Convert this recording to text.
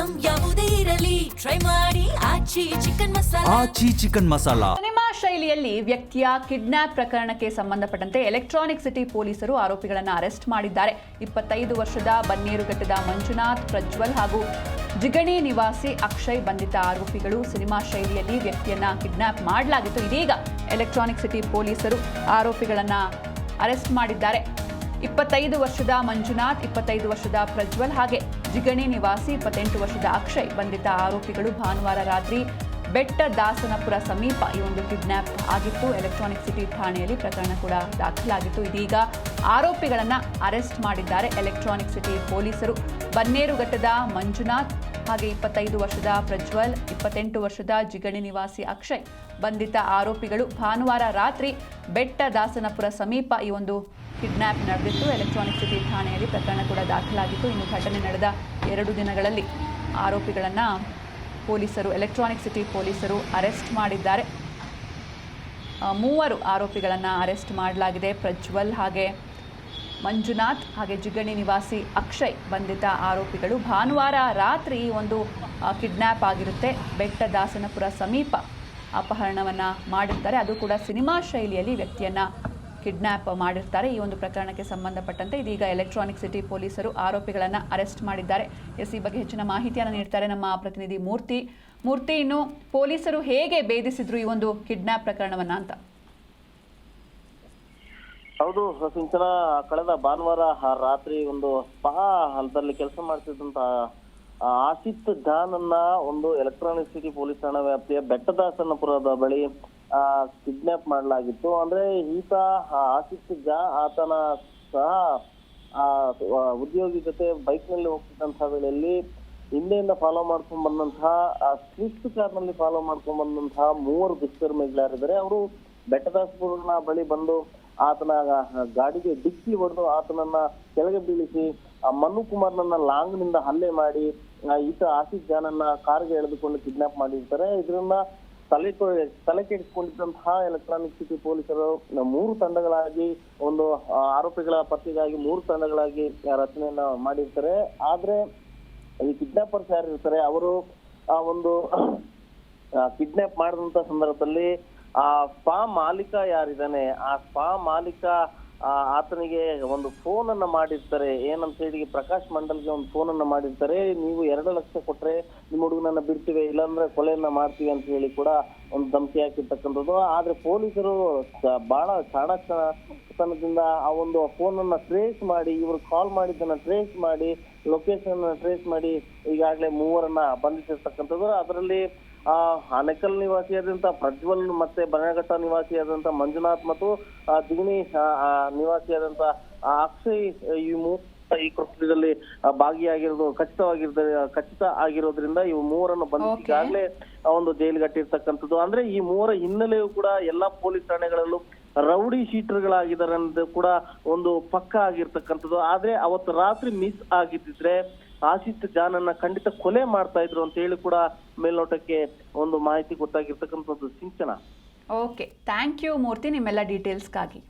Item ಯಾವುದೇ ಇರಲಿ try ಮಾಡಿ ಆಚಿ ಚಿಕನ್ ಮಸಾಲಾ. ಸಿನಿಮಾ ಶೈಲಿಯಲ್ಲಿ ವ್ಯಕ್ತಿಯ ಕಿಡ್ನಾಪ್ ಪ್ರಕರಣಕ್ಕೆ ಸಂಬಂಧಪಟ್ಟಂತೆ ಎಲೆಕ್ಟ್ರಾನಿಕ್ ಸಿಟಿ ಪೊಲೀಸರು ಆರೋಪಿಗಳನ್ನು ಅರೆಸ್ಟ್ ಮಾಡಿದ್ದಾರೆ. 25 ವರ್ಷದ ಬನ್ನೇರುಘಟ್ಟದ ಮಂಜುನಾಥ್, ಪ್ರಜ್ವಲ್ ಹಾಗೂ ಜಿಗಣಿ ನಿವಾಸಿ ಅಕ್ಷಯ್ ಬಂಧಿತ ಆರೋಪಿಗಳು. ಸಿನಿಮಾ ಶೈಲಿಯಲ್ಲಿ ವ್ಯಕ್ತಿಯನ್ನ ಕಿಡ್ನಾಪ್ ಮಾಡಲಾಗಿತ್ತು. ಇದೀಗ ಎಲೆಕ್ಟ್ರಾನಿಕ್ ಸಿಟಿ ಪೊಲೀಸರು ಆರೋಪಿಗಳನ್ನು ಅರೆಸ್ಟ್ ಮಾಡಿದ್ದಾರೆ. 25 ವರ್ಷದ ಮಂಜುನಾಥ್, 25 ವರ್ಷದ ಪ್ರಜ್ವಲ್ ಹಾಗೆ ಜಿಗಣಿ ನಿವಾಸಿ 28 ವರ್ಷದ ಅಕ್ಷಯ್ ಬಂಧಿತ ಆರೋಪಿಗಳು. ಭಾನುವಾರ ರಾತ್ರಿ ಬೆಟ್ಟ ದಾಸನಪುರ ಸಮೀಪ ಈ ಒಂದು ಕಿಡ್ನಾಪ್ ಆಗಿತ್ತು. ಎಲೆಕ್ಟ್ರಾನಿಕ್ ಸಿಟಿ ಠಾಣೆಯಲ್ಲಿ ಪ್ರಕರಣ ಕೂಡ ದಾಖಲಾಗಿತ್ತು. ಇದೀಗ ಆರೋಪಿಗಳನ್ನು ಅರೆಸ್ಟ್ ಮಾಡಿದ್ದಾರೆ ಎಲೆಕ್ಟ್ರಾನಿಕ್ ಸಿಟಿ ಪೊಲೀಸರು. ಬನ್ನೇರುಘಟ್ಟದ ಮಂಜುನಾಥ್ ಹಾಗೆ 25 ವರ್ಷದ ಪ್ರಜ್ವಲ್, 28 ವರ್ಷದ ಜಿಗಣಿ ನಿವಾಸಿ ಅಕ್ಷಯ್ ಬಂಧಿತ ಆರೋಪಿಗಳು. ಭಾನುವಾರ ರಾತ್ರಿ ಬೆಟ್ಟ ದಾಸನಪುರ ಸಮೀಪ ಈ ಒಂದು ಕಿಡ್ನಾಪ್ ನಡೆದಿತ್ತು. ಎಲೆಕ್ಟ್ರಾನಿಕ್ ಸಿಟಿ ಠಾಣೆಯಲ್ಲಿ ಪ್ರಕರಣ ಕೂಡ ದಾಖಲಾಗಿತ್ತು. ಇನ್ನು ಘಟನೆ ನಡೆದ 2 ದಿನಗಳಲ್ಲಿ ಆರೋಪಿಗಳನ್ನು ಎಲೆಕ್ಟ್ರಾನಿಕ್ ಸಿಟಿ ಪೊಲೀಸರು ಅರೆಸ್ಟ್ ಮಾಡಿದ್ದಾರೆ. 3 ಆರೋಪಿಗಳನ್ನು ಅರೆಸ್ಟ್ ಮಾಡಲಾಗಿದೆ. ಪ್ರಜ್ವಲ್ ಹಾಗೆ ಮಂಜುನಾಥ್ ಹಾಗೆ ಜಿಗಣಿ ನಿವಾಸಿ ಅಕ್ಷಯ್ ಬಂಧಿತ ಆರೋಪಿಗಳು. ಭಾನುವಾರ ರಾತ್ರಿ ಒಂದು ಕಿಡ್ನ್ಯಾಪ್ ಆಗಿರುತ್ತೆ. ಬೆಟ್ಟ ದಾಸನಪುರ ಸಮೀಪ ಅಪಹರಣವನ್ನು ಮಾಡಿರ್ತಾರೆ. ಅದು ಕೂಡ ಸಿನಿಮಾ ಶೈಲಿಯಲ್ಲಿ ವ್ಯಕ್ತಿಯನ್ನು ಕಿಡ್ನ್ಯಾಪ್ ಮಾಡಿರ್ತಾರೆ. ಈ ಒಂದು ಪ್ರಕರಣಕ್ಕೆ ಸಂಬಂಧಪಟ್ಟಂತೆ ಇದೀಗ ಎಲೆಕ್ಟ್ರಾನಿಕ್ ಸಿಟಿ ಪೊಲೀಸರು ಆರೋಪಿಗಳನ್ನು ಅರೆಸ್ಟ್ ಮಾಡಿದ್ದಾರೆ. ಈ ಬಗ್ಗೆ ಹೆಚ್ಚಿನ ಮಾಹಿತಿಯನ್ನು ನೀಡ್ತಾರೆ ನಮ್ಮ ಪ್ರತಿನಿಧಿ ಮೂರ್ತಿ. ಇನ್ನು ಪೊಲೀಸರು ಹೇಗೆ ಭೇದಿಸಿದ್ರು ಈ ಒಂದು ಕಿಡ್ನ್ಯಾಪ್ ಪ್ರಕರಣವನ್ನ ಅಂತ? ಹೌದು ಸಿಂಚನ, ಕಳೆದ ಭಾನುವಾರ ರಾತ್ರಿ ಒಂದು ಸ್ಪಾ ಹಲದಲ್ಲಿ ಕೆಲಸ ಮಾಡ್ತಿದ್ದಂತ ಆಸಿತ್ ಜಾನನ್ನ ಒಂದು ಎಲೆಕ್ಟ್ರಾನಿಕ್ ಸಿಟಿ ಪೊಲೀಸ್ ಠಾಣಾ ವ್ಯಾಪ್ತಿಯ ಬೆಟ್ಟದಾಸನಪುರದ ಬಳಿ ಕಿಡ್ನಾಪ್ ಮಾಡಲಾಗಿತ್ತು. ಅಂದ್ರೆ ಈತ ಆಸಿತ್ ಜಾ ಆತನ ಸಹ ಉದ್ಯೋಗಿ ಜೊತೆ ಬೈಕ್ ನಲ್ಲಿ ಹೋಗ್ತಿದ್ದಂತಹ ವೇಳೆಯಲ್ಲಿ ಹಿಂದೆಯಿಂದ ಫಾಲೋ ಮಾಡ್ಕೊಂಡ್ ಬಂದಂತಹ ಸ್ವಿಫ್ಟ್ ಕಾರ್ ನಲ್ಲಿ ಫಾಲೋ ಮಾಡ್ಕೊಂಡ್ ಬಂದಂತಹ 3 ದುಷ್ಕರ್ಮಿಗಳಾರಿದ್ದಾರೆ. ಅವರು ಬೆಟ್ಟದಾಸಪುರನ ಬಳಿ ಬಂದು ಆತನ ಗಾಡಿಗೆ ಡಿಕ್ಕಿ ಹೊಡೆದು ಆತನನ್ನ ಕೆಳಗೆ ಬೀಳಿಸಿ ಮನು ಕುಮಾರ್ನನ್ನ ಲಾಂಗ್ ನಿಂದ ಹಲ್ಲೆ ಮಾಡಿ ಈತ ಆಸಿಫ್ ಜಾನನ್ನ ಕಾರ್ಗೆ ಎಳೆದುಕೊಂಡು ಕಿಡ್ನಾಪ್ ಮಾಡಿರ್ತಾರೆ. ಇದರಿಂದ ತಲೆ ಕೆಡಿಸಿಕೊಂಡಿದ್ದಂತಹ ಎಲೆಕ್ಟ್ರಾನಿಕ್ ಸಿಟಿ ಪೊಲೀಸರು 3 ತಂಡಗಳಾಗಿ ಒಂದು ಆರೋಪಿಗಳ ಪತ್ತೆಗಾಗಿ 3 ತಂಡಗಳಾಗಿ ರಚನೆಯನ್ನ ಮಾಡಿರ್ತಾರೆ. ಆದ್ರೆ ಈ ಕಿಡ್ನಾಪರ್ಸ್ ಯಾರಿರ್ತಾರೆ ಅವರು ಒಂದು ಕಿಡ್ನಾಪ್ ಮಾಡಿದಂತ ಸಂದರ್ಭದಲ್ಲಿ ಆ ಸ್ಪಾ ಮಾಲೀಕ ಯಾರಿದ್ದಾನೆ, ಆ ಸ್ಪಾ ಮಾಲೀಕ ಆತನಿಗೆ ಒಂದು ಫೋನ್ ಅನ್ನ ಮಾಡಿರ್ತಾರೆ. ಏನಂತ ಹೇಳಿ ಪ್ರಕಾಶ್ ಮಂಡಲ್ಗೆ ಒಂದು ಫೋನ್ ಅನ್ನ ಮಾಡಿರ್ತಾರೆ. ನೀವು 2 ಲಕ್ಷ ಕೊಟ್ರೆ ನಿಮ್ಮ ಹುಡುಗನನ್ನ ಬಿಡ್ತೀವಿ, ಇಲ್ಲಾಂದ್ರೆ ಕೊಲೆಯನ್ನ ಮಾಡ್ತೀವಿ ಅಂತ ಹೇಳಿ ಕೂಡ ಒಂದು ಧಮಕಿ ಹಾಕಿರ್ತಕ್ಕಂಥದ್ದು. ಆದ್ರೆ ಪೊಲೀಸರು ಬಹಳ ಚಾಣಾಕ್ಷತನದಿಂದ ಆ ಒಂದು ಫೋನ್ ಅನ್ನ ಟ್ರೇಸ್ ಮಾಡಿ, ಇವರು ಕಾಲ್ ಮಾಡಿದ್ದನ್ನ ಟ್ರೇಸ್ ಮಾಡಿ, ಲೊಕೇಶನ್ ಟ್ರೇಸ್ ಮಾಡಿ ಈಗಾಗಲೇ 3ರನ್ನ ಬಂಧಿಸಿರ್ತಕ್ಕಂಥದ್ದು. ಅದರಲ್ಲಿ ಆನೇಕಲ್ ನಿವಾಸಿಯಾದಂತ ಪ್ರಜ್ವಲ್ ಮತ್ತೆ ಬನಘಟ್ಟ ನಿವಾಸಿಯಾದಂತ ಮಂಜುನಾಥ್ ಮತ್ತು ಜಿಗಣಿ ನಿವಾಸಿಯಾದಂತ ಅಕ್ಷಯ್ ಈ ಕೃತ್ಯದಲ್ಲಿ ಭಾಗಿಯಾಗಿರೋದು ಖಚಿತ ಆಗಿರೋದ್ರಿಂದ ಇವು 3ರನ್ನು ಬಂಧಿಸಿ ಈಗಾಗಲೇ ಒಂದು ಜೈಲಿಗಟ್ಟಿರ್ತಕ್ಕಂಥದ್ದು. ಅಂದ್ರೆ ಈ 3ರ ಹಿನ್ನೆಲೆಯೂ ಕೂಡ ಎಲ್ಲಾ ಪೊಲೀಸ್ ಠಾಣೆಗಳಲ್ಲೂ ರೌಡಿ ಶೀಟರ್ಗಳಾಗಿದ್ದಾರೆ ಅನ್ನೋದು ಕೂಡ ಒಂದು ಪಕ್ಕ ಆಗಿರ್ತಕ್ಕಂಥದ್ದು. ಆದ್ರೆ ಅವತ್ತು ರಾತ್ರಿ ಮಿಸ್ ಆಗಿದ್ದಿದ್ರೆ ಆಸಿತ್ ಜಾನನ್ನ ಖಂಡಿತ ಕೊಲೆ ಮಾಡ್ತಾ ಇದ್ರು ಅಂತ ಹೇಳಿ ಕೂಡ ಮೇಲ್ನೋಟಕ್ಕೆ ಒಂದು ಮಾಹಿತಿ ಗೊತ್ತಾಗಿರ್ತಕ್ಕಂಥದ್ದು ಸಿಂಚನ. ಓಕೆ, ಥ್ಯಾಂಕ್ ಯು ಮೂರ್ತಿ ನಿಮ್ಮೆಲ್ಲ ಡೀಟೇಲ್ಸ್ಗಾಗಿ.